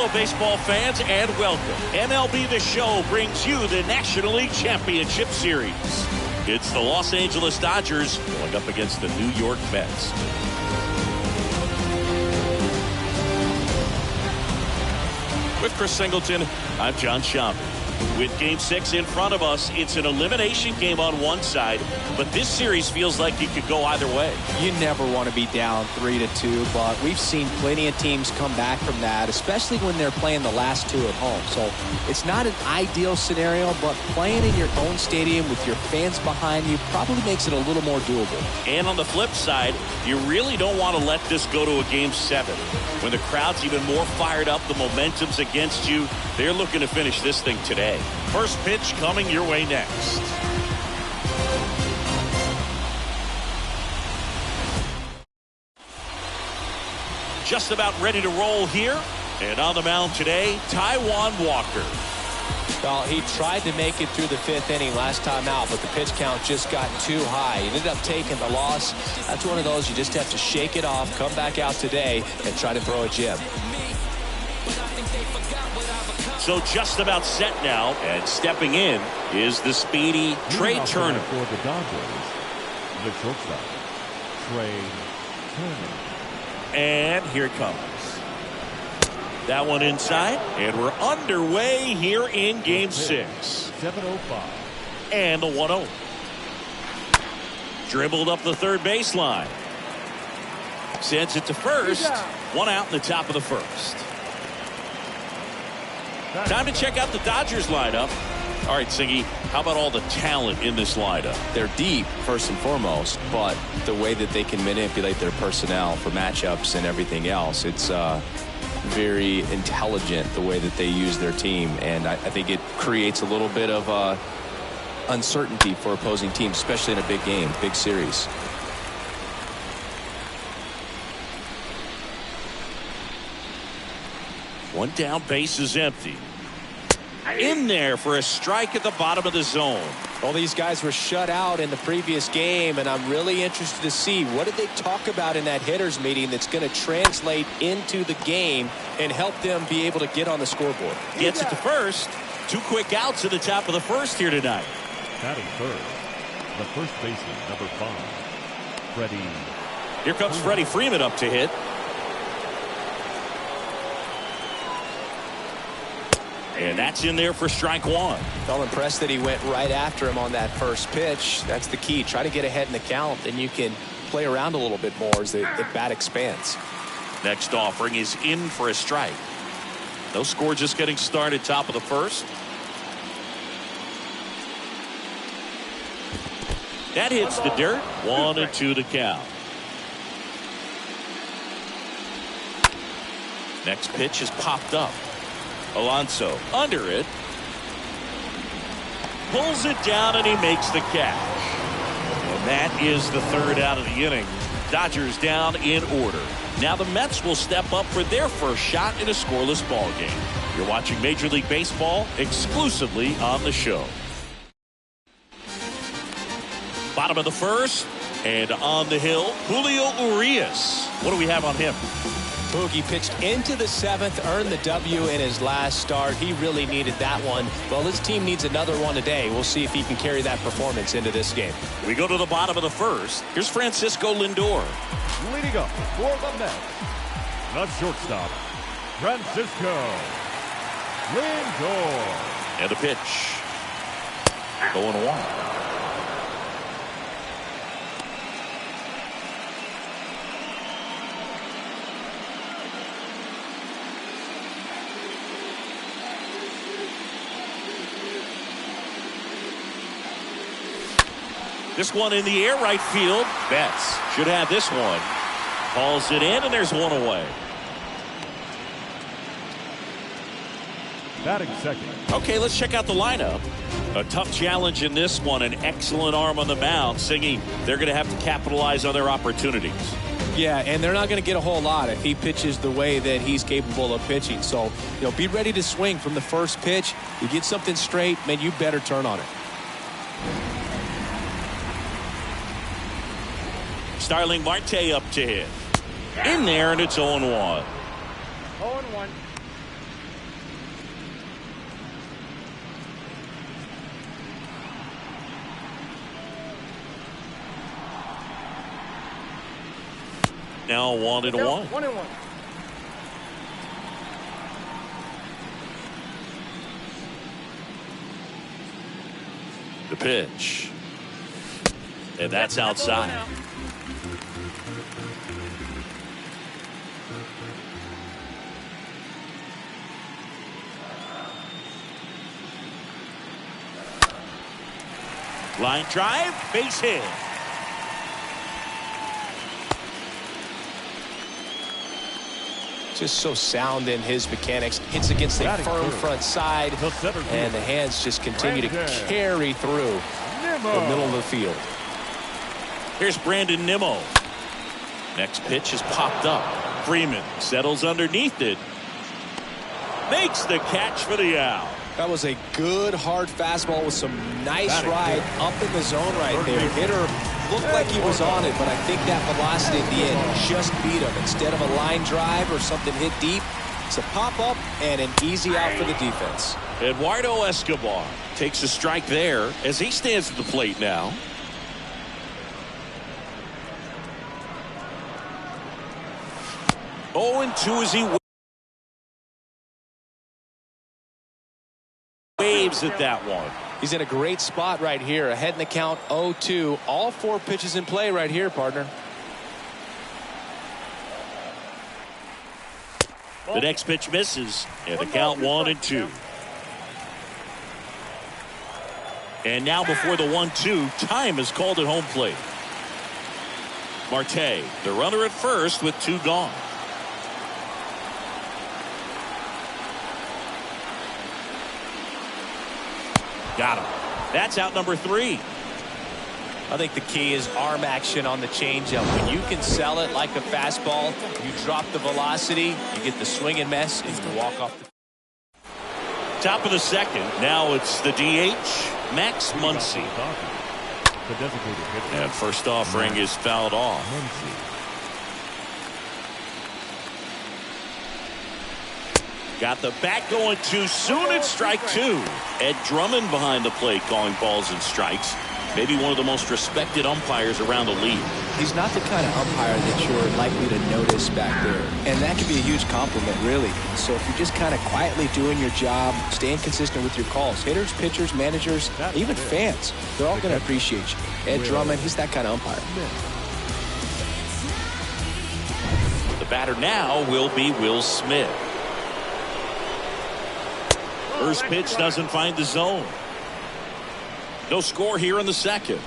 Hello, baseball fans, and welcome. MLB The Show brings you the National League Championship Series. It's the Los Angeles Dodgers going up against the New York Mets. With Chris Singleton, I'm John Schaumburg. With Game 6 in front of us, it's an elimination game on one side, but this series feels like it could go either way. You never want to be down 3-2, but we've seen plenty of teams come back from that, especially when they're playing the last two at home. So it's not an ideal scenario, but playing in your own stadium with your fans behind you probably makes it a little more doable. And on the flip side, you really don't want to let this go to a Game 7. When the crowd's even more fired up, the momentum's against you, they're looking to finish this thing today. First pitch coming your way next. Just about ready to roll here. And on the mound today, Taijuan Walker. Well, he tried to make it through the fifth inning last time out, but the pitch count just got too high. He ended up taking the loss. That's one of those you just have to shake it off, come back out today, and try to throw a gem. So just about set now, and stepping in is the speedy Trey Turner. For the Dodgers, the shortstop, Trey Turner. And here it comes. That one inside, and we're underway here in Game 6. 7:05. And the 1-0. Dribbled up the third baseline. Sends it to first. One out in the top of the first. Time to check out the Dodgers lineup. All right, Siggy, how about all the talent in this lineup? They're deep, first and foremost, but the way that they can manipulate their personnel for matchups and everything else, it's very intelligent the way that they use their team, and I think it creates a little bit of uncertainty for opposing teams, especially in a big game, big series. One down, base is empty. In there for a strike at the bottom of the zone. Well, these guys were shut out in the previous game, and I'm really interested to see what did they talk about in that hitters meeting that's going to translate into the game and help them be able to get on the scoreboard. Gets it to first. Two quick outs at the top of the first here tonight. Batting first, the first baseman, number 5, Freddie. Here comes Freddie Freeman up to hit. And that's in there for strike one. Felt impressed that he went right after him on that first pitch. That's the key. Try to get ahead in the count, then you can play around a little bit more as the bat expands. Next offering is in for a strike. No score, just getting started, top of the first. That hits the dirt. 1-2 to count. Next pitch is popped up. Alonso under it. Pulls it down and he makes the catch. And that is the third out of the inning. Dodgers down in order. Now the Mets will step up for their first shot in a scoreless ball game. You're watching Major League Baseball exclusively on the show. Bottom of the first, and on the hill, Julio Urias. What do we have on him? Boogie pitched into the seventh, earned the W in his last start. He really needed that one. Well, his team needs another one today. We'll see if he can carry that performance into this game. We go to the bottom of the first. Here's Francisco Lindor. Leading up for the Mets, the shortstop, Francisco Lindor. And the pitch. 0-1. This one in the air, right field. Betts should have this one. Calls it in, and there's one away. Batting second. Okay, let's check out the lineup. A tough challenge in this one. An excellent arm on the mound. Singing, they're going to have to capitalize on their opportunities. Yeah, and they're not going to get a whole lot if he pitches the way that he's capable of pitching. So, be ready to swing from the first pitch. You get something straight, man, you better turn on it. Starling Marte up to hit. In there, and it's 0-1. 0-1. now 1-1. 1-1. The pitch. And that's outside. Line drive, base hit. Just so sound in his mechanics. Hits against a firm front side, and the hands just continue to carry through the middle of the field. Here's Brandon Nimmo. Next pitch is popped up. Freeman settles underneath it. Makes the catch for the out. That was a good hard fastball with some nice ride up in the zone right there. Hitter looked like he was on it, but I think that velocity at the end just beat him. Instead of a line drive or something hit deep, it's a pop-up and an easy out for the defense. Eduardo Escobar takes a strike there as he stands at the plate now. Oh, and 2 as he waves at that one. He's in a great spot right here. Ahead in the count 0-2. All 4 pitches in play right here, partner. The next pitch misses, and the count 1-2. And now before the 1-2, time is called at home plate. Marte, the runner at first with 2 gone. Got him. That's out number 3. I think the key is arm action on the changeup. When you can sell it like a fastball, you drop the velocity, you get the swing and miss, and you walk off the Top of the second. Now it's the DH, Max Muncy. And first offering is fouled off. Got the bat going too soon. It's strike 2. Ed Drummond behind the plate calling balls and strikes. Maybe one of the most respected umpires around the league. He's not the kind of umpire that you're likely to notice back there. And that could be a huge compliment, really. So if you're just kind of quietly doing your job, staying consistent with your calls, hitters, pitchers, managers, even fans, they're all going to appreciate you. Ed Drummond, he's that kind of umpire. The batter now will be Will Smith. First pitch doesn't find the zone. No score here in the second.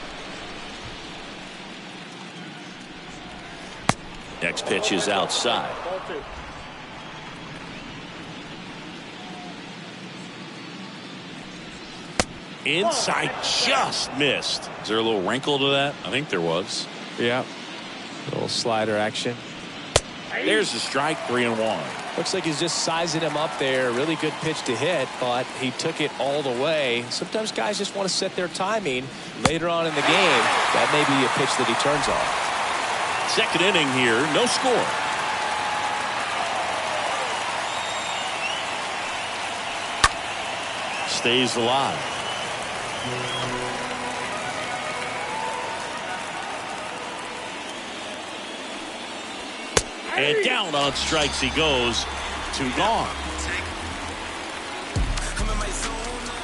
Next pitch is outside. Inside, just missed. Is there a little wrinkle to that? I think there was. Yeah. A little slider action. There's the strike, 3-1. Looks like he's just sizing him up there. Really good pitch to hit, but he took it all the way. Sometimes guys just want to set their timing later on in the game. That may be a pitch that he turns off. Second inning here, no score. Stays alive. And down on strikes he goes. 2 gone.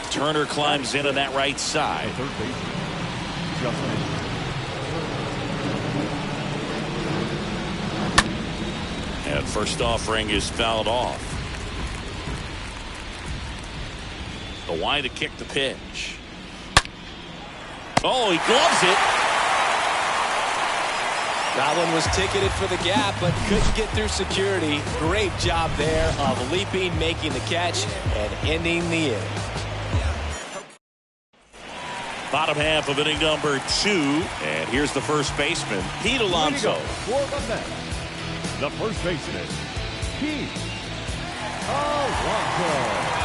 Turner climbs in on that right side. And first offering is fouled off. The wide to kick the pitch. Oh, he gloves it. Godwin was ticketed for the gap, but couldn't get through security. Great job there of leaping, making the catch, and ending the inning. Bottom half of inning number 2. And here's the first baseman, Pete Alonso. For the Mets, the first baseman, Pete Alonso.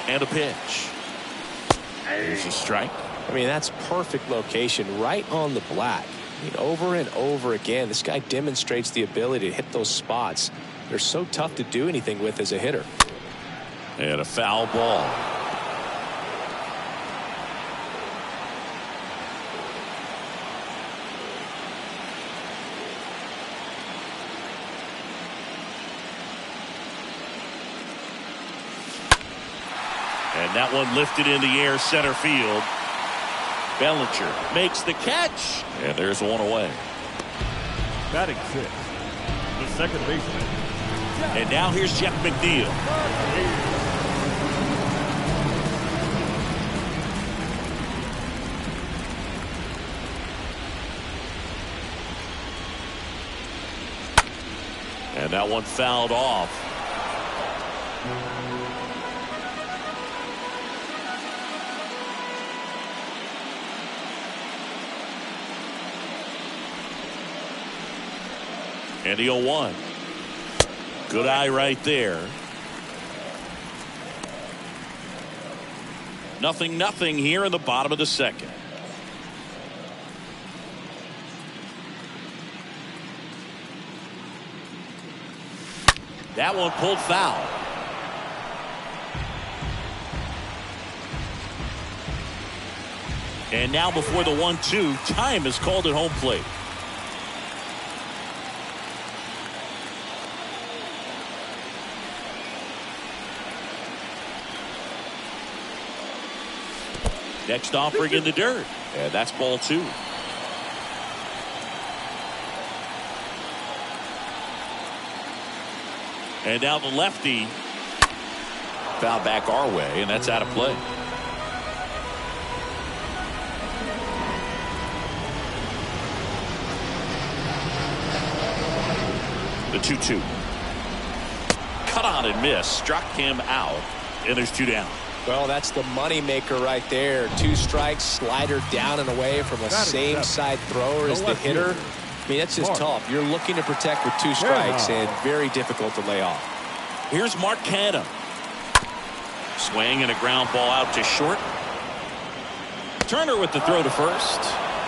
And a pitch. There's a strike. I mean, that's perfect location, right on the black. I mean, over and over again, this guy demonstrates the ability to hit those spots. They're so tough to do anything with as a hitter. And a foul ball. And that one lifted in the air center field. Bellinger makes the catch. And there's one away. Batting sixth, the second baseman. And now here's Jeff McNeil. And that one fouled off. And the 0-1. Good eye right there. 0-0 here in the bottom of the second. That one pulled foul. And now before the 1-2, time is called at home plate. Next offering in the dirt. And that's ball 2. And now the lefty. Foul back our way, and that's out of play. The 2-2. Cut on and miss. Struck him out. And there's 2 down. Well, that's the money maker right there. 2 strikes, slider down and away from a same side thrower as the hitter. I mean, that's just tough. You're looking to protect with 2 strikes and very difficult to lay off. Here's Mark Canha. Swing and a ground ball out to short. Turner with the throw to first.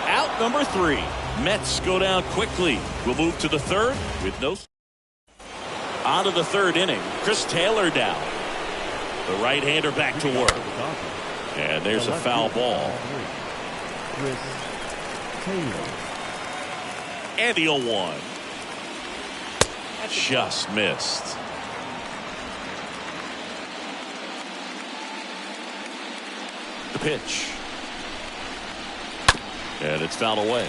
Out number 3. Mets go down quickly. We'll move to the third with no. On to the third inning. Chris Taylor down. The right-hander back to work. And there's a foul ball. Chris Taylor. And the 0-1. Just missed. The pitch. And it's fouled away.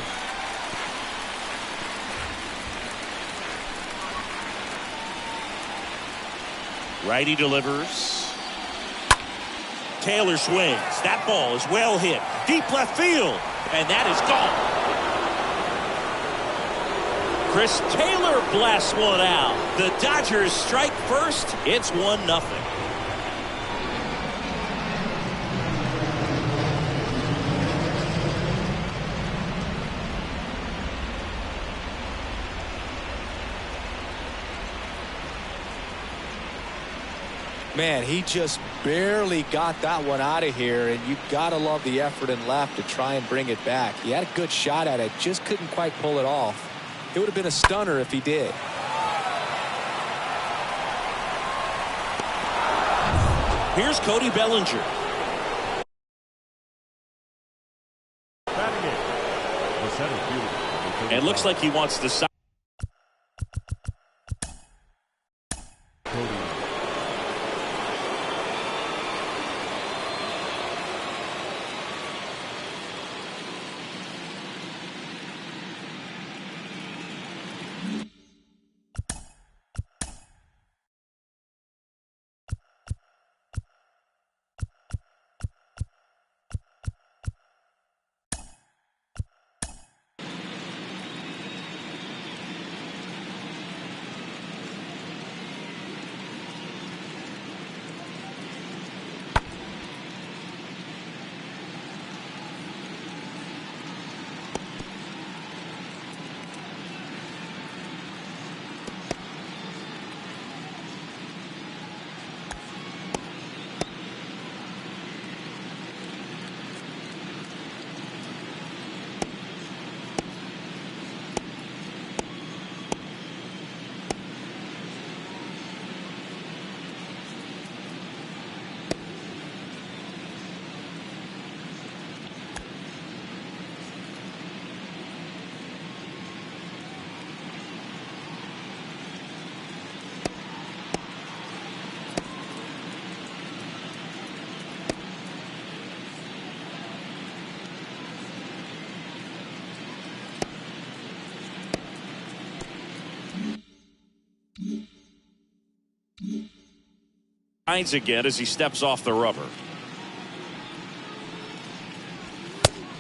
Righty delivers. Taylor swings. That ball is well hit. Deep left field. And that is gone. Chris Taylor blasts one out. The Dodgers strike first. It's 1-0. Man, he just barely got that one out of here, and you've got to love the effort in left to try and bring it back. He had a good shot at it, just couldn't quite pull it off. It would have been a stunner if he did. Here's Cody Bellinger. And looks like he wants to side. Finds again as he steps off the rubber.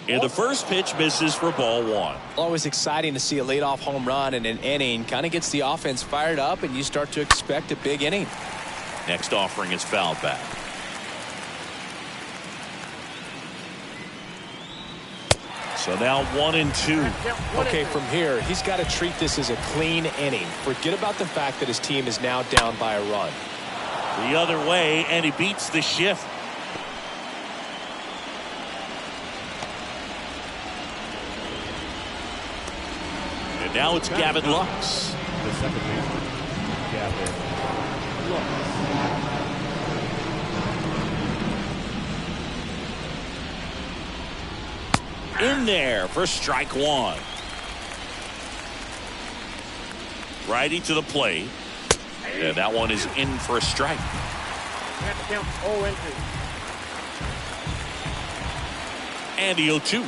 And the first pitch misses for ball one. Always exciting to see a leadoff home run in an inning. Kind of gets the offense fired up, and you start to expect a big inning. Next offering is fouled back. So now 1-2. Okay, from here, he's got to treat this as a clean inning. Forget about the fact that his team is now down by a run. The other way, and he beats the shift. And now it's Gavin Lux. The second baseman, Gavin Lux. In there for strike one. Righty to the plate. And that one is in for a strike. And the 0-2.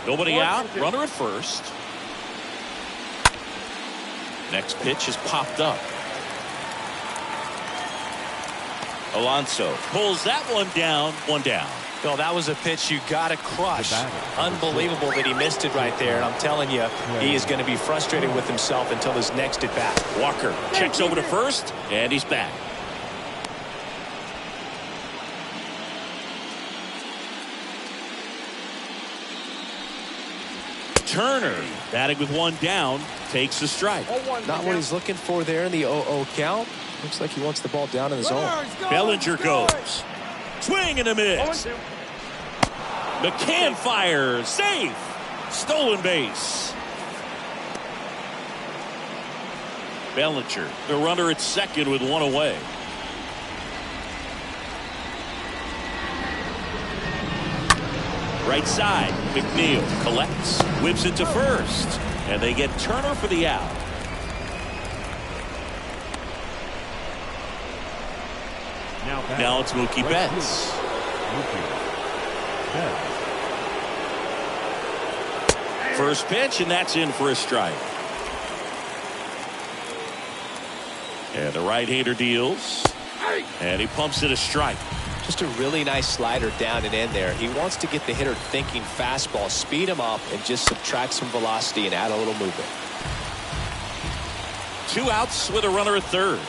Nobody out. Runner at first. Next pitch is popped up. Alonso pulls that one down. One down. Bill, that was a pitch you got to crush. Unbelievable that he missed it right there. And I'm telling you, he is going to be frustrated with himself until his next at bat. Walker checks over to first, and he's back. Turner, batting with one down, takes the strike. Not what he's looking for there in the 0-0 count. Looks like he wants the ball down in the zone. Bellinger goes. Swing and a miss. McCann fires. Safe. Stolen base. Bellinger, the runner at second with one away. Right side, McNeil collects, whips it to first, and they get Turner for the out. Now it's Mookie Betts. First pitch, and that's in for a strike. And the right-hander deals, and he pumps it a strike. Just a really nice slider down and in there. He wants to get the hitter thinking fastball, speed him up, and just subtract some velocity and add a little movement. 2 outs with a runner at third.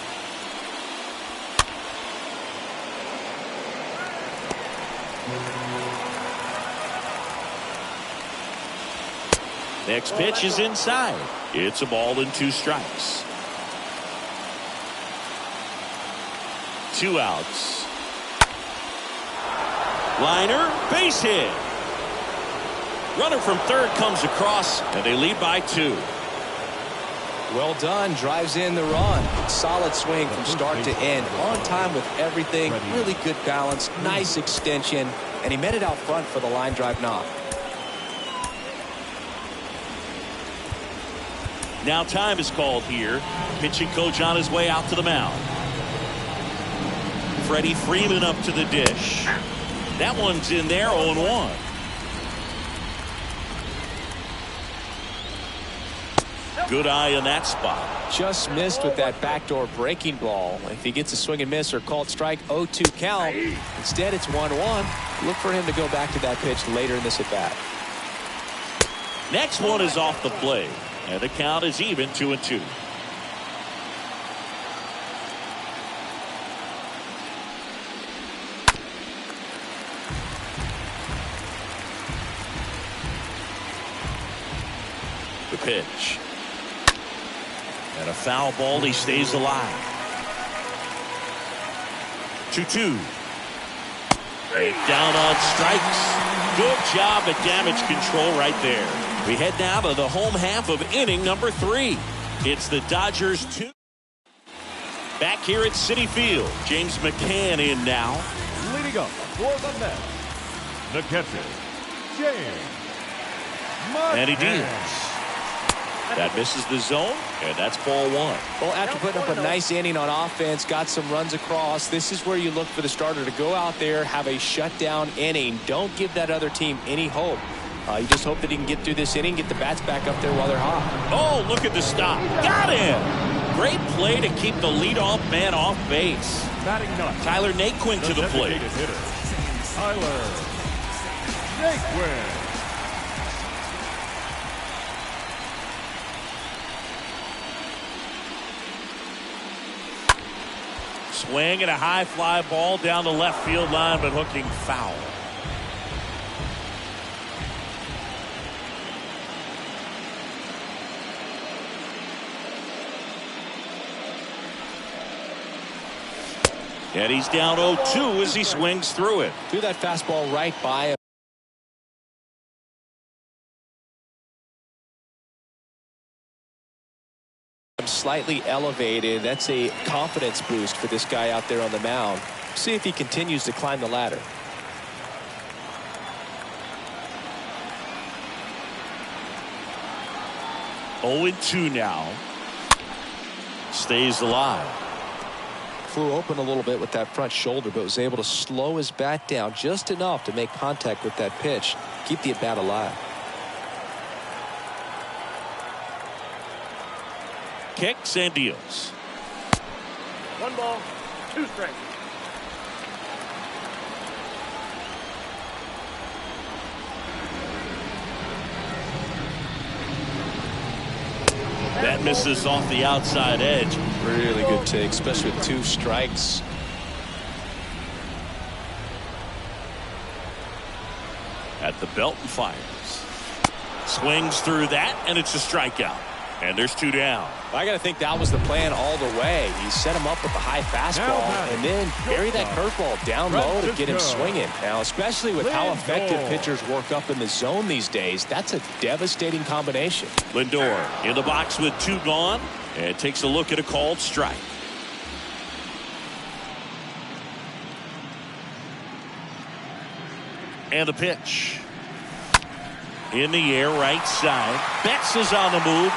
Next pitch is inside. It's a ball and 2 strikes. 2 outs. Liner, base hit. Runner from third comes across, and they lead by 2. Well done. Drives in the run. Solid swing from start to end. On time with everything. Really good balance. Nice extension. And he met it out front for the line drive knock. Now time is called here. Pitching coach on his way out to the mound. Freddie Freeman up to the dish. That one's in there, 0-1. Good eye on that spot. Just missed with that backdoor breaking ball. If he gets a swing and miss or called strike, 0-2 count. Instead, it's 1-1. Look for him to go back to that pitch later in this at bat. Next one is off the plate, and the count is even 2-2. The pitch. And a foul ball. He stays alive. 2-2. Down on strikes. Good job at damage control right there. We head now to the home half of inning number 3. It's the Dodgers 2. Back here at Citi Field. James McCann in now. Leading up for the Mets, the catcher, James McCann. And he deals. That misses the zone, and that's ball 1. Well, after putting up a nice inning on offense, got some runs across, this is where you look for the starter to go out there, have a shutdown inning. Don't give that other team any hope. You just hope that he can get through this inning, get the bats back up there while they're hot. Oh, look at the stop. Got him. Great play to keep the leadoff man off base. Batting ninth, Tyler Naquin to the plate. designated hitter, Tyler Naquin. Swing and a high fly ball down the left field line, but hooking foul. And he's down 0-2 as he swings through it. Threw that fastball right by him. Slightly elevated. That's a confidence boost for this guy out there on the mound. See if he continues to climb the ladder. Oh, 2 now. Stays alive. Flew open a little bit with that front shoulder, but was able to slow his bat down just enough to make contact with that pitch, keep the at bat alive. Kicks and deals. 1 ball, 2 strikes. That misses off the outside edge. Really good take, especially with 2 strikes. At the belt and fires. Swings through that, and it's a strikeout. And there's 2 down. I got to think that was the plan all the way. He set him up with a high fastball and then bury that curveball down low to get him swinging. Now, especially with how effective pitchers work up in the zone these days, that's a devastating combination. Lindor in the box with 2 gone and takes a look at a called strike. And the pitch. In the air, right side. Betts is on the move.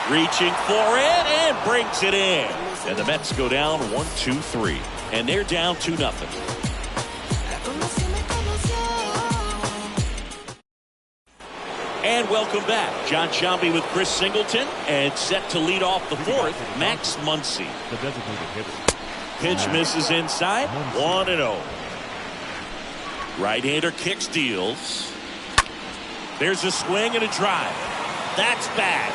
Reaching for it and brings it in. And the Mets go down 1-2-3. And they're down 2-0. And welcome back. John Sciambi with Chris Singleton. And set to lead off the 4th, Max Muncy. The designated hitter. Pitch misses inside. 1-0. Right-hander kicks, deals. There's a swing and a drive. That's bad.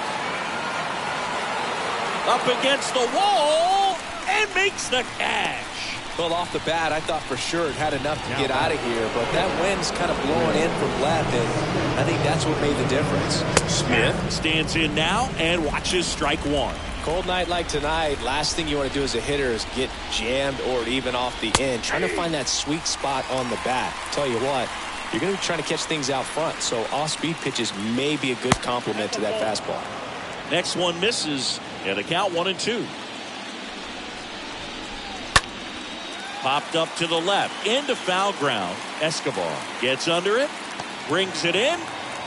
Up against the wall and makes the catch. Well, off the bat, I thought for sure it had enough to get out of here, but that wind's kind of blowing in from left, and I think that's what made the difference. Smith stands in now and watches strike 1. Cold night like tonight, last thing you want to do as a hitter is get jammed or even off the end. Trying to find that sweet spot on the bat. Tell you what, you're going to be trying to catch things out front, so off-speed pitches may be a good complement to that fastball. Next one misses, and the count 1-2. Popped up to the left, into foul ground. Escobar gets under it, brings it in,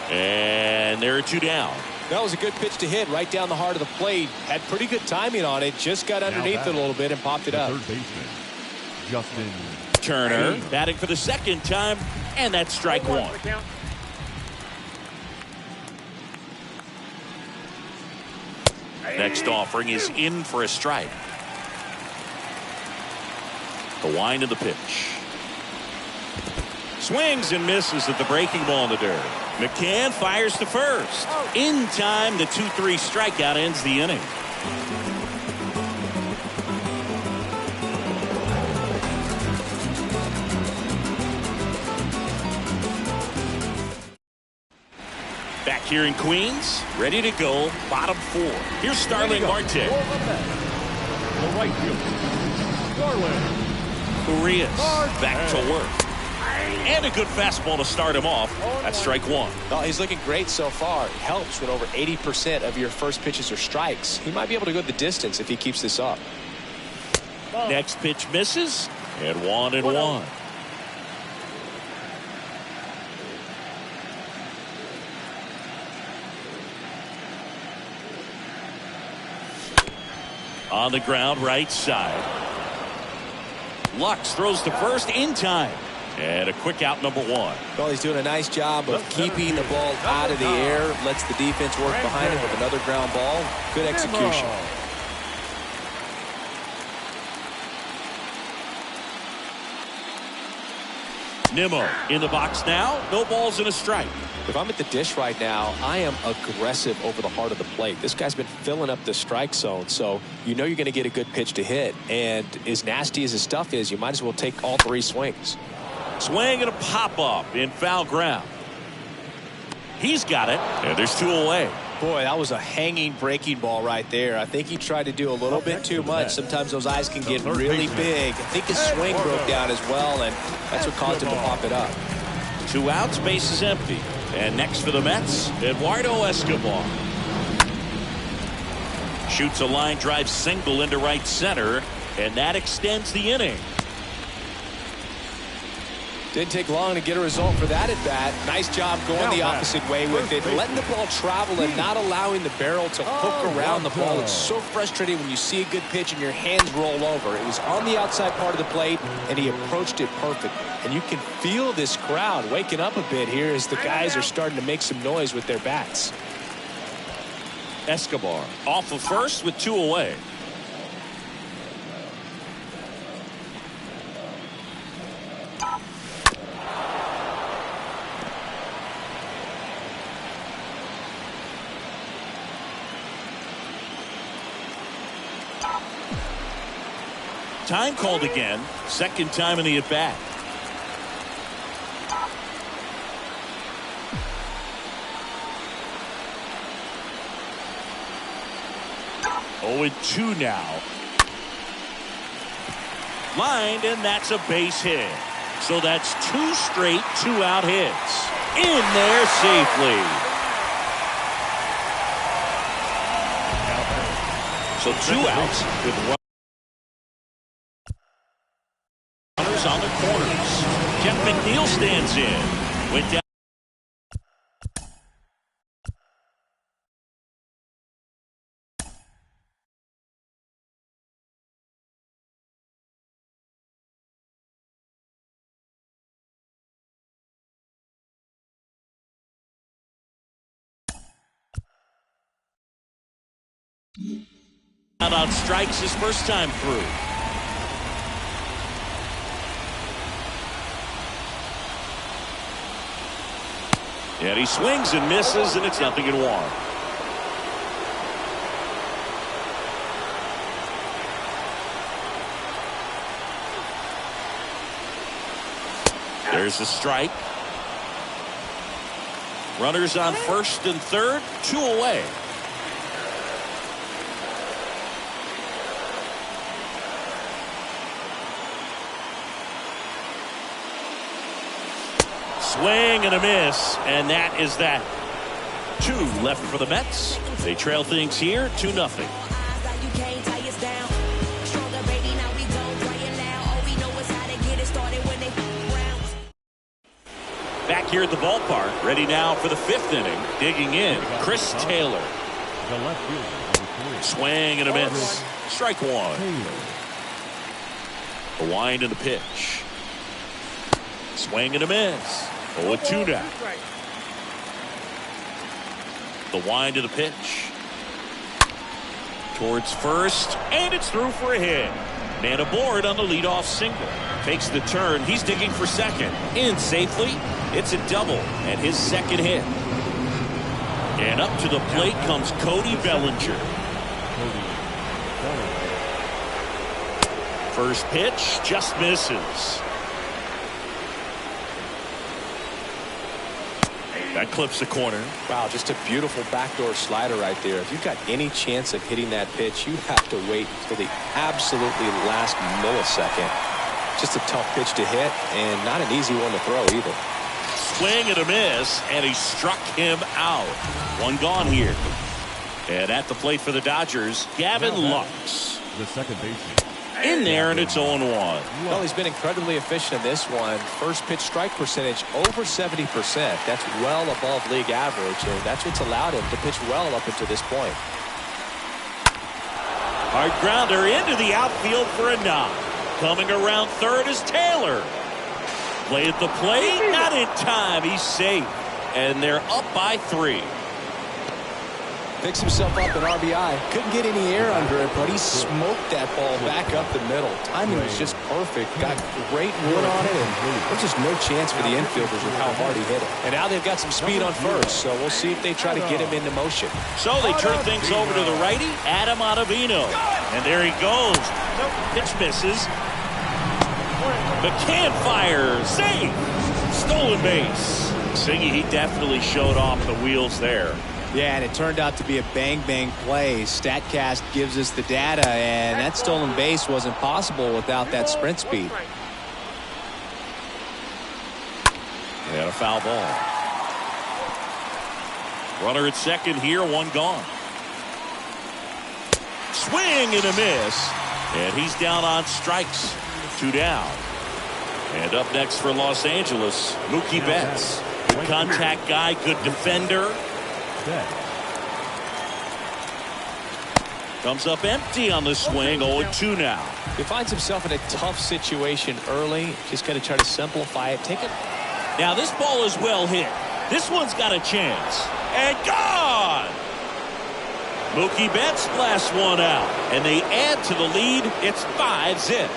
and there are 2 down. That was a good pitch to hit right down the heart of the plate. Had pretty good timing on it. Just got underneath it a little bit and popped it up. Third baseman, Justin Turner batting for the 2nd time, and that's strike 1. Next offering is in for a strike. The wind of the pitch. Swings and misses at the breaking ball in the dirt. McCann fires to first. In time, the 2-3 strikeout ends the inning. Back here in Queens, ready to go, bottom 4. Here's Starling Marte. The right fielder, Starling. Urias back to work. And a good fastball to start him off. That's strike 1. Well, he's looking great so far. It helps when over 80% of your first pitches are strikes. He might be able to go the distance if he keeps this up. Next pitch misses, and 1-1. On the ground, right side. Lux throws to first in time. And a quick out, number 1. Well, he's doing a nice job of keeping the ball out of the air. Lets the defense work behind him with another ground ball. Good execution. Nimmo in the box now. No balls and a strike. If I'm at the dish right now, I am aggressive over the heart of the plate. This guy's been filling up the strike zone, so you know you're going to get a good pitch to hit. And as nasty as his stuff is, you might as well take all 3 swings. Swing and a pop-up in foul ground. He's got it, and there's 2 away. Boy, that was a hanging breaking ball right there. I think he tried to do a little bit too much. Sometimes those eyes can get really big. I think his swing broke down as well, and that's what caused him to pop it up. 2 outs, base is empty. And next for the Mets, Eduardo Escobar. Shoots a line drive single into right center, and that extends the inning. Didn't take long to get a result for that at bat. Nice job going the opposite way with it, letting the ball travel and not allowing the barrel to hook around the ball. It's so frustrating when you see a good pitch and your hands roll over. It was on the outside part of the plate, and he approached it perfect. And you can feel this crowd waking up a bit here as the guys are starting to make some noise with their bats. Escobar off of first with 2 away. Time called again. Second time in the at-bat. 0-2 now. Lined, and that's a base hit. So that's 2 straight 2-out hits. In there safely. So 2 outs with runners on the corners. Jeff McNeil stands in. Went down. Out on strikes his first time through. And he swings and misses, and it's 0-1. There's a strike. Runners on first and third, 2 away. Swing and a miss, and that is that. 2 left for the Mets. They trail things here 2-0. Back here at the ballpark, ready now for the 5th inning. Digging in, Chris Taylor. Swing and a miss. Strike 1. The wind and the pitch. Swing and a miss. 0-2 now. The wind to the pitch. Towards first, and it's through for a hit. Man aboard on the leadoff single. Takes the turn. He's digging for second. In safely. It's a double and his second hit. And up to the plate comes Cody Bellinger. First pitch just misses. That clips the corner. Wow, just a beautiful backdoor slider right there. If you've got any chance of hitting that pitch, you have to wait until the absolutely last millisecond. Just a tough pitch to hit, and not an easy one to throw either. Swing and a miss, and he struck him out. 1 gone here. And at the plate for the Dodgers, Gavin Lux. The second baseman. In there, and it's 0-1. Well, he's been incredibly efficient in this one. First pitch strike percentage over 70%. That's well above league average, and that's what's allowed him to pitch well up until this point. Hard grounder into the outfield for a knock. Coming around third is Taylor. Play at the plate, not in time. He's safe, and they're up by 3. Picks himself up an RBI. Couldn't get any air under it, but he smoked that ball back up the middle. Timing was just perfect. Got great wood on it, and there's just no chance for the infielders with how hard he hit it. And now they've got some speed on first, so we'll see if they try to get him into motion. So they turn things over to the righty, Adam Ottavino. And there he goes. Pitch misses. McCann fires. Safe. Stolen base. Siggy, he definitely showed off the wheels there. Yeah, and it turned out to be a bang-bang play. StatCast gives us the data, and that stolen base wasn't possible without that sprint speed. They had a foul ball. Runner at second here, one gone. Swing and a miss. And he's down on strikes. 2 down. And up next for Los Angeles, Mookie Betts. Good contact guy, good defender. Comes up empty on the swing. 0-2 now. He finds himself in a tough situation early. Just got to try to simplify it. Take it. Now this ball is well hit. This one's got a chance. And gone! Mookie Betts blasts one out. And they add to the lead. It's 5-zip.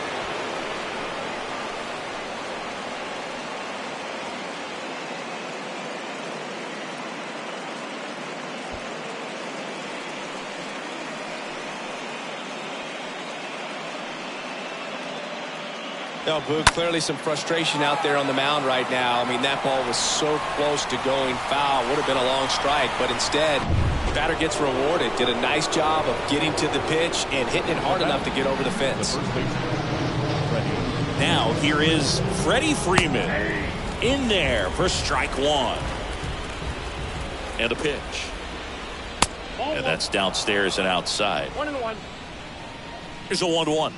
No, Boog, clearly some frustration out there on the mound right now. I mean, that ball was so close to going foul. Would have been a long strike, but instead, batter gets rewarded. Did a nice job of getting to the pitch and hitting it hard enough to get over the fence. Now here is Freddie Freeman in there for strike 1. And a pitch. And that's downstairs and outside. 1-1. Here's a 1-1.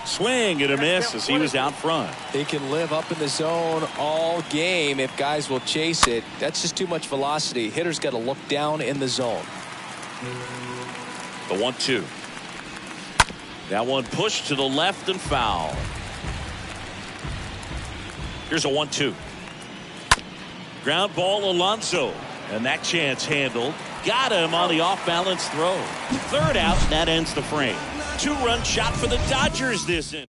Swing and a miss as he was out front. They can live up in the zone all game if guys will chase it. That's just too much velocity. Hitters got to look down in the zone. The 1-2. That one pushed to the left and foul. Here's a 1-2. Ground ball Alonso. And that chance handled. Got him on the off-balance throw. 3rd out. That ends the frame. 2-run shot for the Dodgers this inning.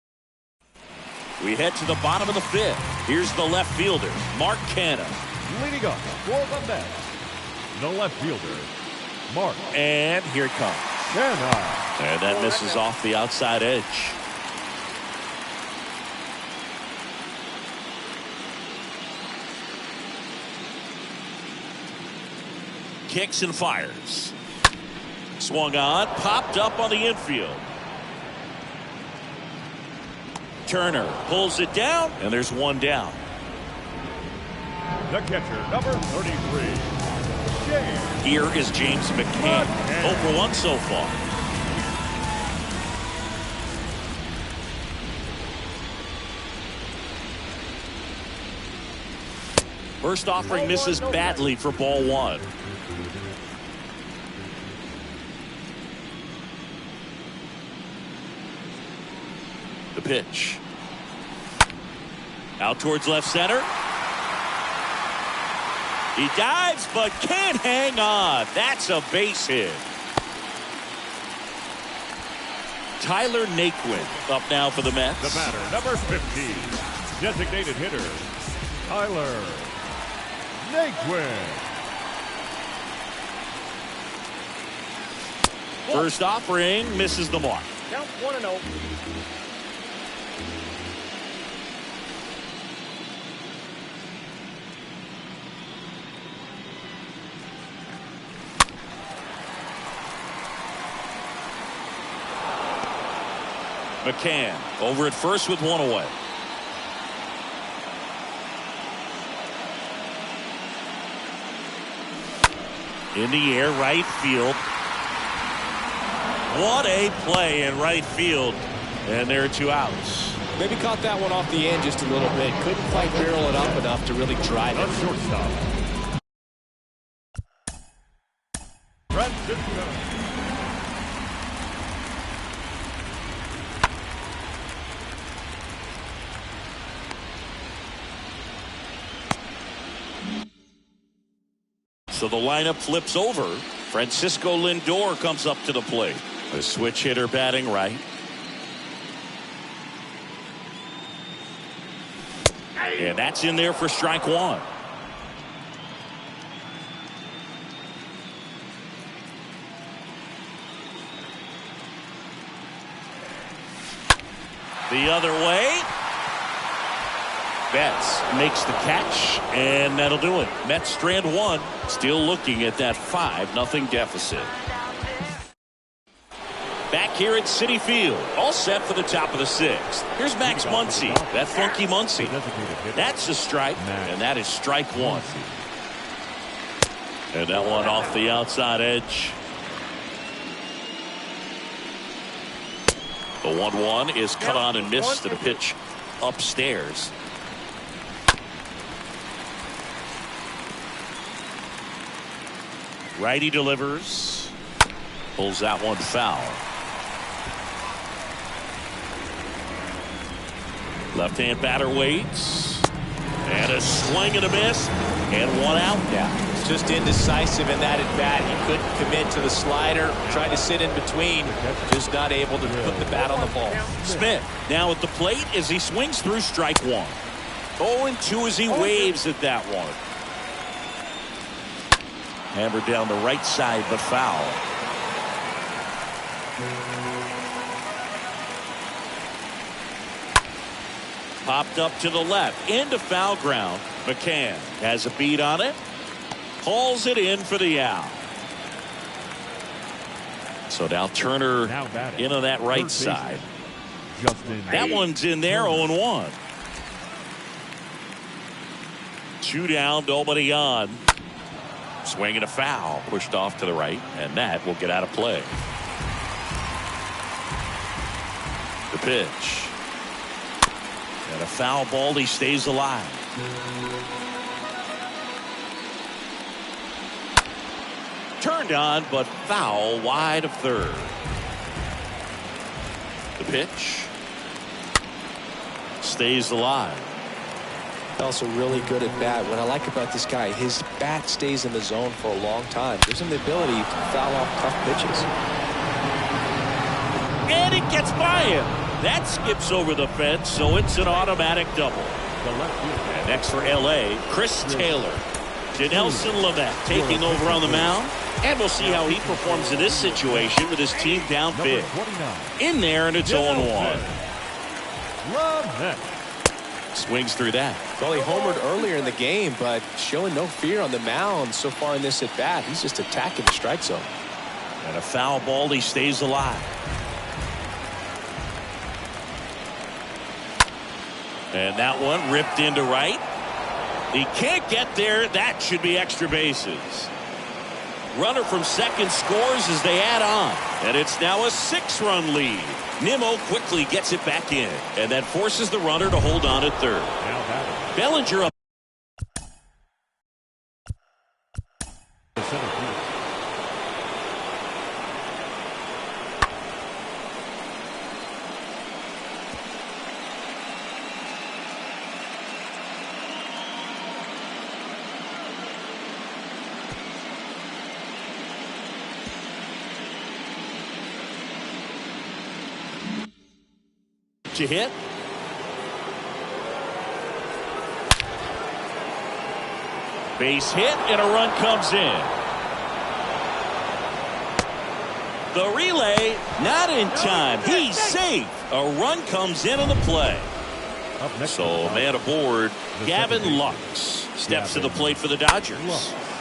We head to the bottom of the 5th. Here's the left fielder, Mark Canha. Leading up for the Mets, the left fielder, Mark. And here it comes. Canha. And that misses off the outside edge. Kicks and fires. Swung on, popped up on the infield. Turner pulls it down, and there's one down. The catcher, number 33, James. Here is James McCann. 0 for 1 so far. First offering misses badly for ball 1. The pitch. Out towards left center. He dives but can't hang on. That's a base hit. Tyler Naquin up now for the Mets. The batter, number 15, designated hitter, Tyler Naquin. First offering misses the mark. Count 1-0. McCann over at first with one away. In the air, right field. What a play in right field. And there are 2 outs. Maybe caught that one off the end just a little bit. Couldn't quite barrel it up enough to really drive The it. shortstop, Francisco. So the lineup flips over. Francisco Lindor comes up to the plate. The switch hitter batting right. And that's in there for strike one. The other way. Betts makes the catch, and that'll do it. Mets strand one. Still looking at that 5-0 deficit. Back here at Citi Field, all set for the top of the 6th. Here's Max Muncy, that funky Muncy. That's a strike, and that is strike one. And that one off the outside edge. The 1-1 is cut on and missed to the pitch upstairs. Righty delivers. Pulls that one foul. Left-hand batter waits. And a swing and a miss. And one out. Yeah, just indecisive in that at bat. He couldn't commit to the slider. Tried to sit in between. Just not able to put the bat on the ball. Smith now at the plate as he swings through strike one. 0-2 as he waves at that one. Hammered down the right side, but foul. Popped up to the left, into foul ground. McCann has a beat on it. Hauls it in for the out. So now Turner in on that right side. That one's in there, 0-1. 2 down, nobody on. Swinging a foul, pushed off to the right, and that will get out of play. The pitch. And a foul ball, he stays alive. Turned on, but foul wide of third. The pitch. Stays alive. Also really good at bat. What I like about this guy, his bat stays in the zone for a long time. Gives him the ability to foul off tough pitches. And it gets by him. That skips over the fence, so it's an automatic double. And next for L.A., Chris Taylor. Dinelson Lamet taking over on the mound. And we'll see how he performs in this situation with his team down big. In there, and it's 0-1. Swings through that. Well, he homered earlier in the game, but showing no fear on the mound so far in this at bat. He's just attacking the strike zone. And a foul ball, he stays alive. And that one ripped into right. He can't get there. That should be extra bases. Runner from second scores as they add on. And it's now a 6-run lead. Nimmo quickly gets it back in. And that forces the runner to hold on at third. Bellinger up. You hit. Base hit and a run comes in. The relay not in time. He's safe. A run comes in on the play. So man aboard, Gavin Lux steps to the plate for the Dodgers.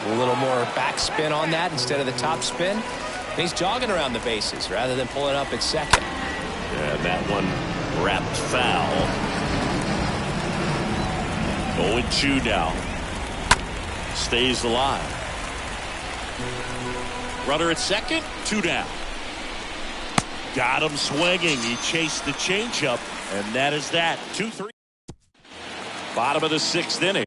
A little more backspin on that instead of the top spin. And he's jogging around the bases rather than pulling up at second. And that one wrapped foul. 0-2 now. Stays alive. Runner at second, 2 down. Got him swinging. He chased the changeup, and that is that. 2-3. Bottom of the 6th inning.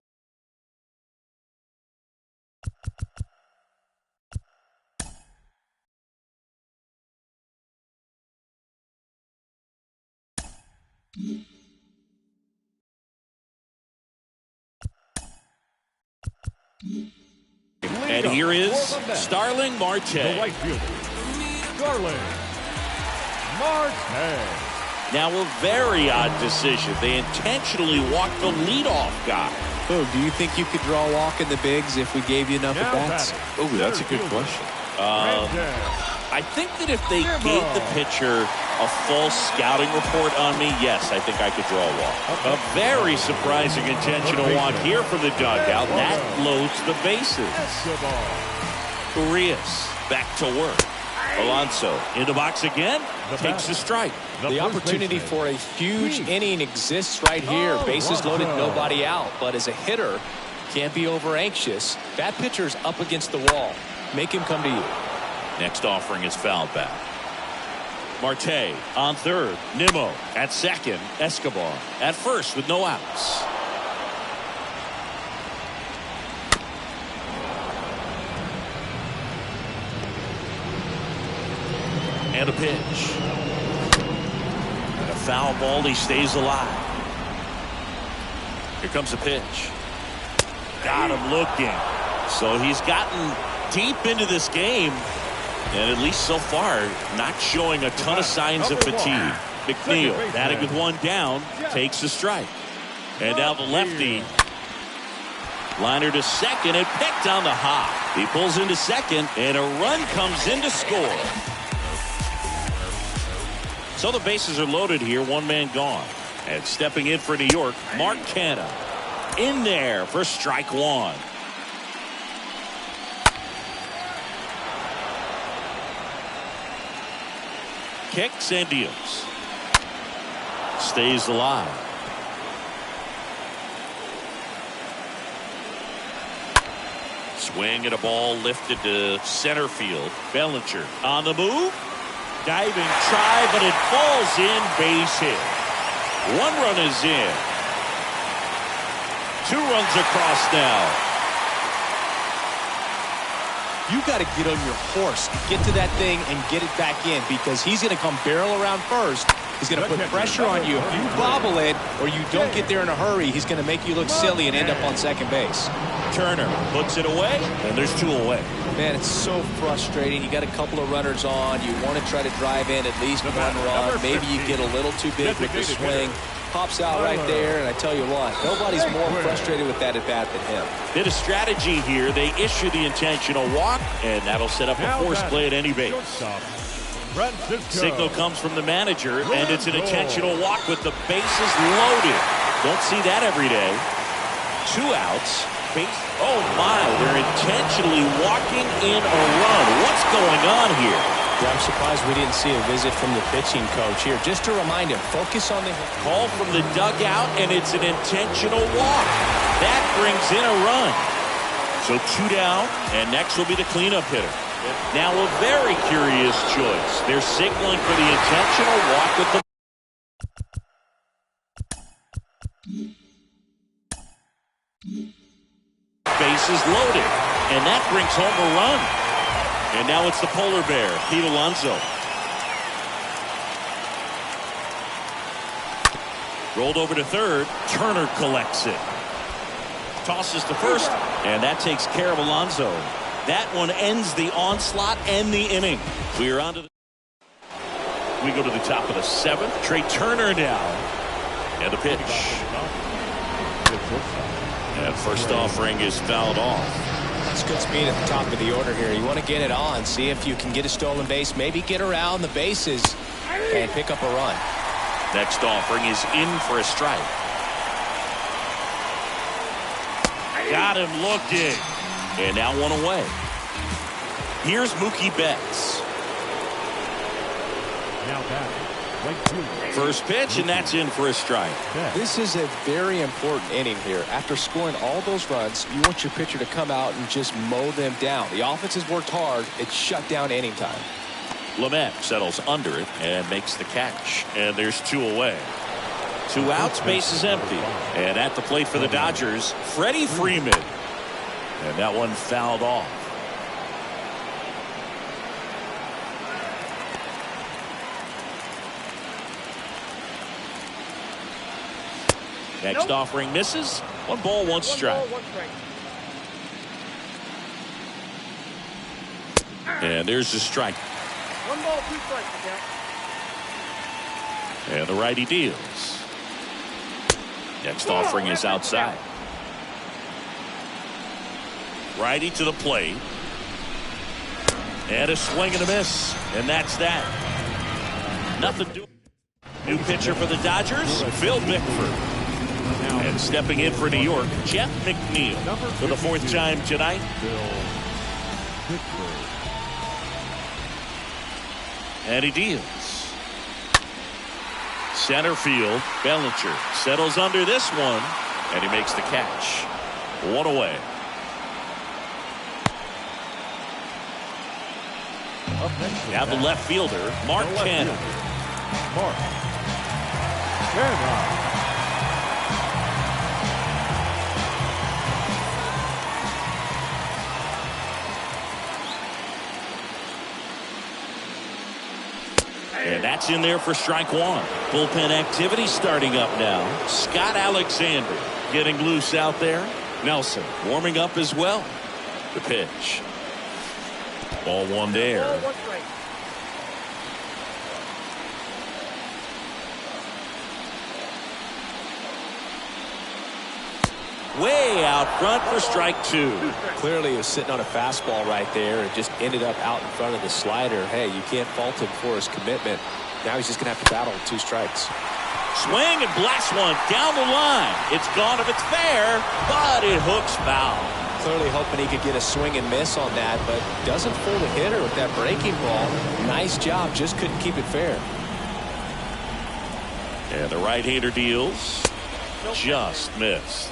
And here is Starling Marte. The right fielder, Starling Marte. Now a very odd decision. They intentionally walked the leadoff guy. Oh, do you think you could draw a walk in the bigs if we gave you enough at bats? Oh, that's a good question. I think that if they gave the pitcher a false scouting report on me, yes, I think I could draw a walk. A very surprising intentional walk here from the dugout. That loads the bases. Urias back to work. Alonso in the box again, takes a strike. The opportunity for a huge inning exists right here. Bases loaded, nobody out. But as a hitter, can't be over anxious. That pitcher's up against the wall. Make him come to you. Next offering is fouled back. Marte on third. Nimmo at second. Escobar at first with no outs. And a pitch. And a foul ball. He stays alive. Here comes a pitch. Got him looking. So he's gotten deep into this game. And at least so far, not showing a ton of signs of fatigue. McNeil, batting with one down, takes a strike. And now the lefty. Liner to second and picked on the hop. He pulls into second, and a run comes in to score. So the bases are loaded here, one man gone. And stepping in for New York, Mark Canha. In there for strike one. Kicks and deals. Stays alive. Swing and a ball lifted to center field. Bellinger on the move. Diving try, but it falls in. Base hit. One run is in. 2 runs across now. You got to get on your horse, get to that thing and get it back in, because he's going to come barrel around first. He's going to put pressure on you. If you bobble it or you don't get there in a hurry, he's going to make you look silly and end up on second base. Turner puts it away, and there's 2 away. Man, it's so frustrating. You got a couple of runners on. You want to try to drive in at least 1 run. Maybe you get a little too big with the swing. Pops out right there, and I tell you what, nobody's more frustrated with that at bat than him. Bit of strategy here. They issue the intentional walk, and that'll set up a force play at any base. Signal comes from the manager, and it's an intentional walk with the bases loaded. Don't see that every day. 2 outs. Oh my, they're intentionally walking in a run. What's going on here? Yeah, I'm surprised we didn't see a visit from the pitching coach here. Just to remind him, focus on the call from the dugout, and it's an intentional walk. That brings in a run. So 2 down, and next will be the cleanup hitter. Now a very curious choice. They're signaling for the intentional walk with the bases loaded, and that brings home a run. And now it's the polar bear, Pete Alonso. Rolled over to third. Turner collects it. Tosses to first, and that takes care of Alonso. That one ends the onslaught and the inning. We are on to we go to the top of the 7th. Trey Turner now. And the pitch. And first offering is fouled off. It's good speed at the top of the order here. You want to get it on, see if you can get a stolen base, maybe get around the bases and pick up a run. Next offering is in for a strike. Got him looking. And now 1 away. Here's Mookie Betts. Now back. First pitch, and that's in for a strike. This is a very important inning here. After scoring all those runs, you want your pitcher to come out and just mow them down. The offense has worked hard. It's shut down inning time. Lamet settles under it and makes the catch. And there's 2 away. 2 outs, base is empty. And at the plate for the Dodgers, Freddie Freeman. And that one fouled off. Next offering misses. 1 ball, 1 strike. And there's the strike. 1 ball, 2 strikes, okay? And the righty deals. Next offering is outside. Righty to the plate. And a swing and a miss. And that's that. Nothing doing. New pitcher for the Dodgers, Phil Bickford. And stepping in for New York, Jeff McNeil for the 4th time tonight. And he deals. Center field, Bellinger settles under this one, and he makes the catch. 1 away. Now the left fielder, Mark Cannon. Mark Cannon. And that's in there for strike 1. Bullpen activity starting up now. Scott Alexander getting loose out there. Nelson warming up as well. The pitch. Ball 1 there. Ball, 1 strike. Way out front for strike 2. Clearly he was sitting on a fastball right there and just ended up out in front of the slider. Hey, you can't fault him for his commitment. Now he's just going to have to battle with 2 strikes. Swing and blast one down the line. It's gone if it's fair, but it hooks foul. Clearly hoping he could get a swing and miss on that, but doesn't fool the hitter with that breaking ball. Nice job, just couldn't keep it fair. And the right-hander deals. Just missed.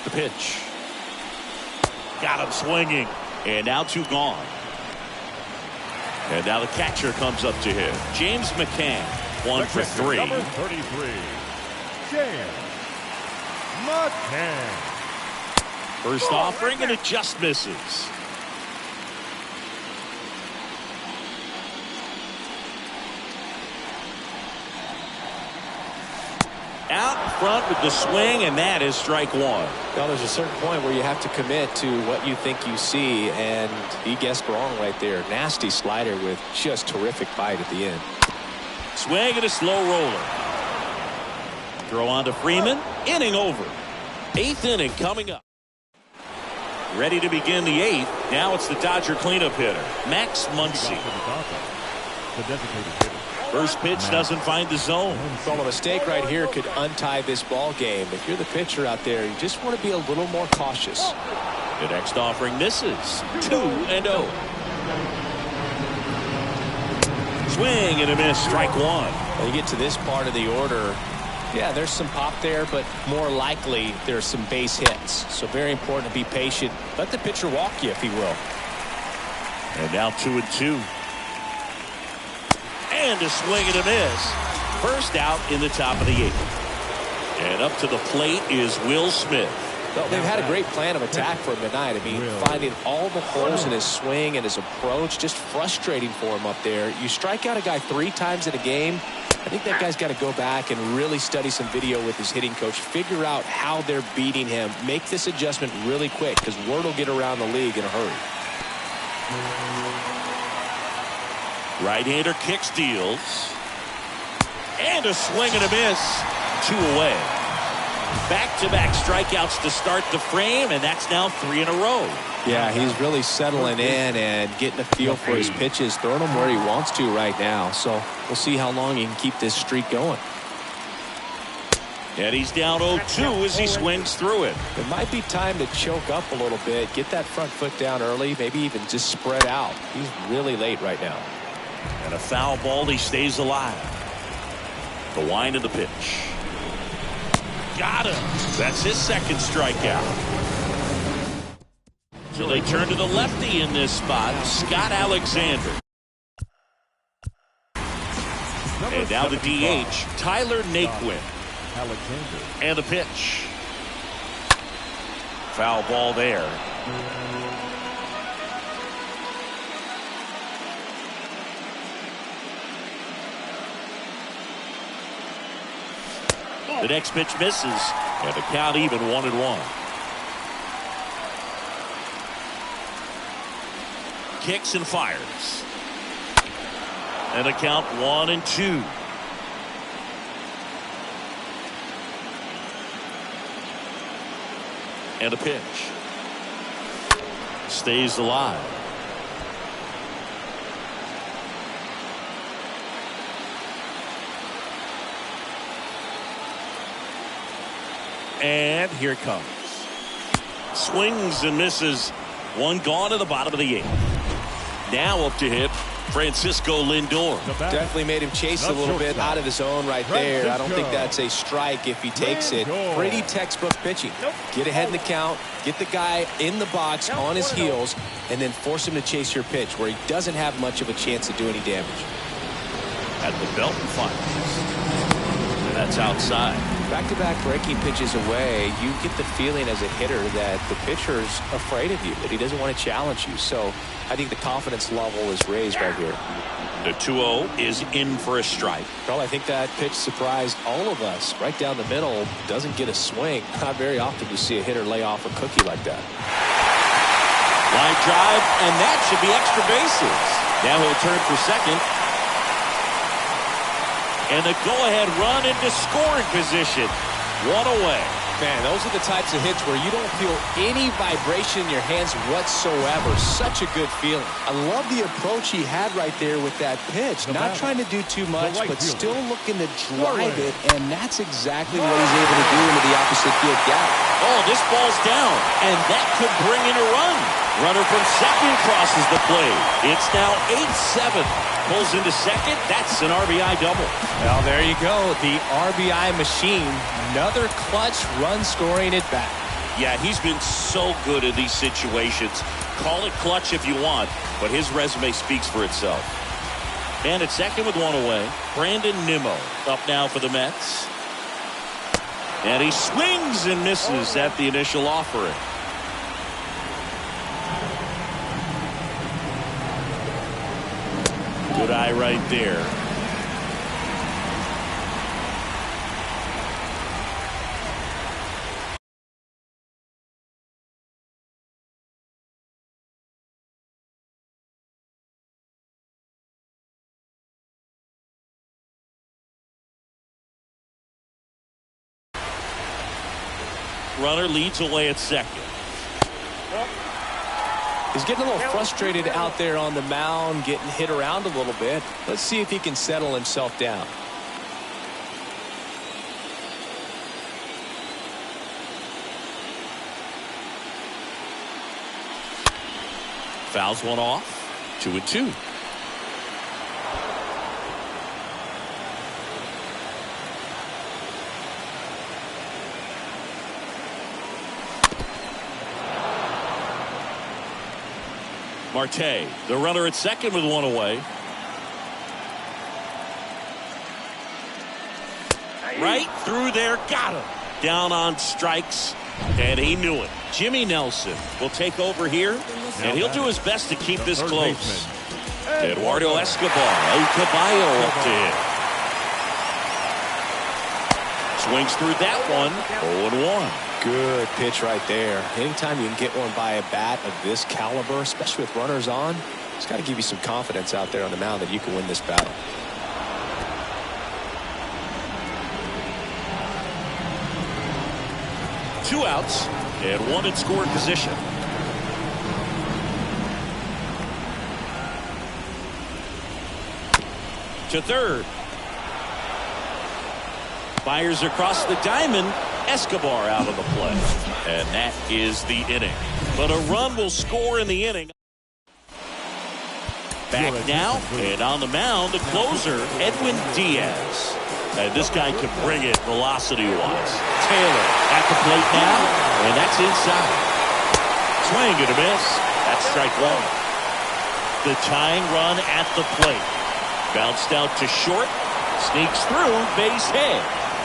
The pitch. Got him swinging. And now 2 gone. And now the catcher comes up to him. James McCann. 1 for 3. Number 33, James McCann. First offering, and it just misses. Out in front with the swing, and that is strike 1. Well, there's a certain point where you have to commit to what you think you see, and he guessed wrong right there. Nasty slider with just terrific bite at the end. Swing and a slow roller. Throw on to Freeman. Inning over. 8th inning coming up. Ready to begin the 8th. Now it's the Dodger cleanup hitter, Max Muncy. The designated hitter. First pitch doesn't find the zone. Well, a mistake right here could untie this ball game. If you're the pitcher out there, you just want to be a little more cautious. The next offering misses. 2-0. Swing and a miss. Strike 1. When you get to this part of the order, yeah, there's some pop there, but more likely there's some base hits. So very important to be patient. Let the pitcher walk you if he will. And now 2-2. And a swing and a miss. First out in the top of the 8th. And up to the plate is Will Smith. Well, they've had a great plan of attack for him tonight. I mean, finding all the holes in his swing and his approach, just frustrating for him up there. You strike out a guy 3 times in a game, I think that guy's got to go back and really study some video with his hitting coach, figure out how they're beating him, make this adjustment really quick, because word will get around the league in a hurry. Right-hander kicks, deals. And a swing and a miss. 2 away. Back-to-back strikeouts to start the frame, and that's now 3 in a row. Yeah, he's really settling in and getting a feel for his pitches, throwing them where he wants to right now. So we'll see how long he can keep this streak going. And he's down 0-2 as he swings through it. It might be time to choke up a little bit, get that front foot down early, maybe even just spread out. He's really late right now. And a foul ball, he stays alive. The wind of the pitch. Got him. That's his second strikeout. So they turn to the lefty in this spot, Scott Alexander. And now the DH, Tyler Naquin. Alexander. And the pitch. Foul ball there. The next pitch misses. And the count even 1-1. Kicks and fires. And the count 1-2. And a pitch. Stays alive. And here it comes. Swings and misses. One gone to the bottom of the 8th. Now up to hit Francisco Lindor. Definitely made him chase a little bit out of his own right there. I don't think that's a strike if he takes it. Pretty textbook pitching. Get ahead in the count, get the guy in the box on his heels, and then force him to chase your pitch where he doesn't have much of a chance to do any damage. At the belt and fires. And that's outside. Back-to-back breaking pitches away, you get the feeling as a hitter that the pitcher's afraid of you, that he doesn't want to challenge you. So I think the confidence level is raised right here. The 2-0 is in for a strike. Well, I think that pitch surprised all of us. Right down the middle, doesn't get a swing. Not very often you see a hitter lay off a cookie like that. Line drive, and that should be extra bases. Now he'll turn for second. And the go-ahead run into scoring position. 1 away. Man, those are the types of hits where you don't feel any vibration in your hands whatsoever. Such a good feeling. I love the approach he had right there with that pitch. Not trying to do too much, but still looking to drive it, and that's exactly what he's able to do into the opposite field gap. Oh, this ball's down, and that could bring in a run. Runner from second crosses the plate. It's now 8-7. Pulls into second. That's an RBI double. Well, there you go. The RBI machine. Another clutch run scoring at bat. Yeah, he's been so good in these situations. Call it clutch if you want, but his resume speaks for itself. And at second with 1 away, Brandon Nimmo up now for the Mets. And he swings and misses at the initial offering. Good eye right there. Runner leads away at second. He's getting a little frustrated out there on the mound, getting hit around a little bit. Let's see if he can settle himself down. Fouls one off. 2-2. Marte, the runner at second with 1 away. Right through there, got him. Down on strikes, and he knew it. Jimmy Nelson will take over here, and he'll do his best to keep this close. Eduardo Escobar, El Caballo up to hit. Swings through that one, 0-1. Good pitch right there. Anytime you can get one by a bat of this caliber, especially with runners on, it's got to give you some confidence out there on the mound that you can win this battle. Two outs and one in scoring position. To third. Fires across the diamond. Escobar out of the play. And that is the inning. But a run will score in the inning. Back now, and on the mound, the closer, Edwin Diaz. And this guy can bring it velocity-wise. Taylor at the plate now, and that's inside. Swing and a miss. That's strike one. The tying run at the plate. Bounced out to short, sneaks through, base hit.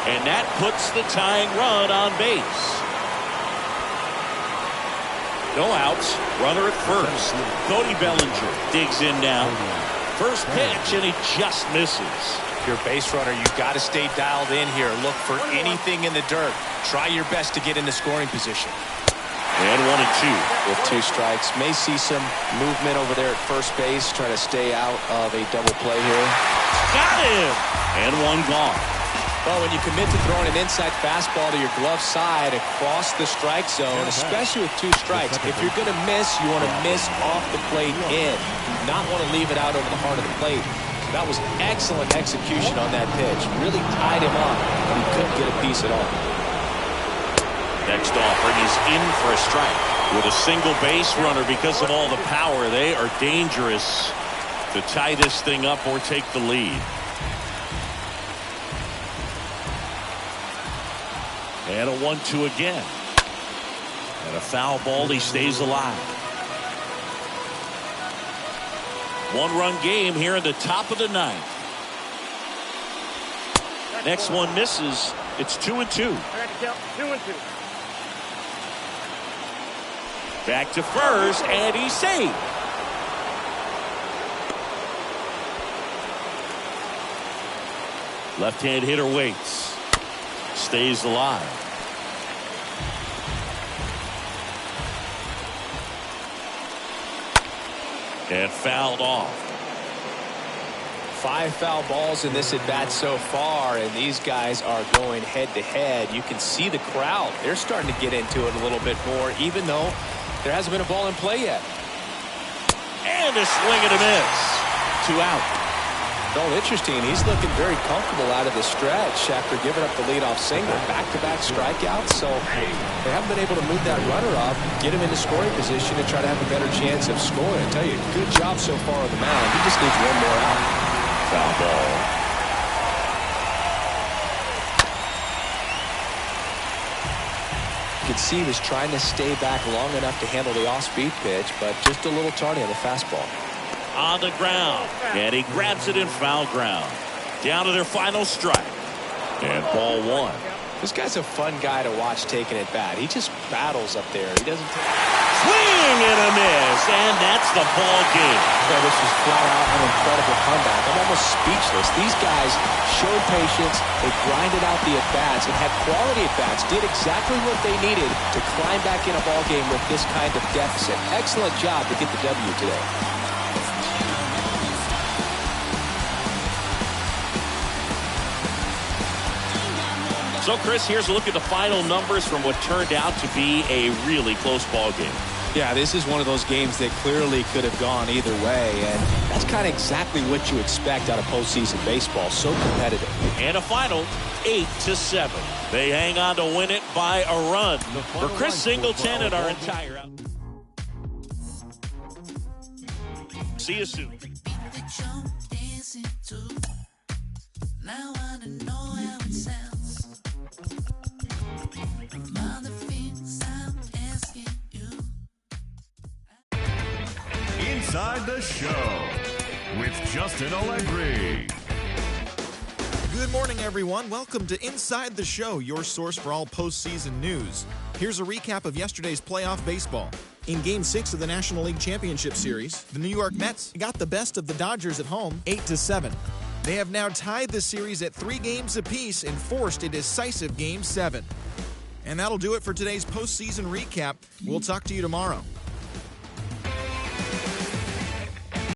And that puts the tying run on base. No outs. Runner at first. Cody Bellinger digs in now. First pitch, and he just misses. If you're a base runner, you've got to stay dialed in here. Look for anything in the dirt. Try your best to get into scoring position. And 1-2. With 2 strikes, may see some movement over there at first base. Try to stay out of a double play here. Got him. And 1 gone. Well, when you commit to throwing an inside fastball to your glove side across the strike zone, especially with 2 strikes, if you're going to miss, you want to miss off the plate in. You do not want to leave it out over the heart of the plate. So that was excellent execution on that pitch. Really tied him up, but he couldn't get a piece at all. Next offering is in for a strike. With a single base runner, because of all the power, they are dangerous to tie this thing up or take the lead. And a 1-2 again. And a foul ball. He stays alive. 1-run game here in the top of the 9th. Next one misses. It's 2-2. Back to first, and he's safe. Left-hand hitter waits. Stays alive. And fouled off. 5 foul balls in this at-bat so far, and these guys are going head-to-head. You can see the crowd. They're starting to get into it a little bit more, even though there hasn't been a ball in play yet. And a swing and a miss. 2 out. Well, interesting. He's looking very comfortable out of the stretch after giving up the leadoff single. Back-to-back strikeouts, so they haven't been able to move that runner up, get him into scoring position, and try to have a better chance of scoring. I tell you, good job so far on the mound. He just needs 1 more out. Foul ball. You could see he was trying to stay back long enough to handle the off-speed pitch, but just a little tardy on the fastball. On the ground, and he grabs it in foul ground. Down to their final strike. And ball 1. This guy's a fun guy to watch taking it bat. He just battles up there. He doesn't take... Swing and a miss, and that's the ball game. Yeah, this was flat out an incredible comeback. I'm almost speechless. These guys showed patience. They grinded out the at-bats and had quality at-bats. Did exactly what they needed to climb back in a ball game with this kind of deficit. Excellent job to get the W today. So, Chris, here's a look at the final numbers from what turned out to be a really close ball game. Yeah, this is one of those games that clearly could have gone either way, and that's kind of exactly what you expect out of postseason baseball. So competitive. And a final 8-7. They hang on to win it by a run. For Chris Singleton and our entire out. See you soon. Now I know how it sounds. Inside the Show with Justin Allegri. Good morning, everyone. Welcome to Inside the Show, your source for all postseason news. Here's a recap of yesterday's playoff baseball. In Game 6 of the National League Championship Series, the New York Mets got the best of the Dodgers at home, 8-7. They have now tied the series at 3 games apiece and forced a decisive Game 7. And that'll do it for today's postseason recap. We'll talk to you tomorrow.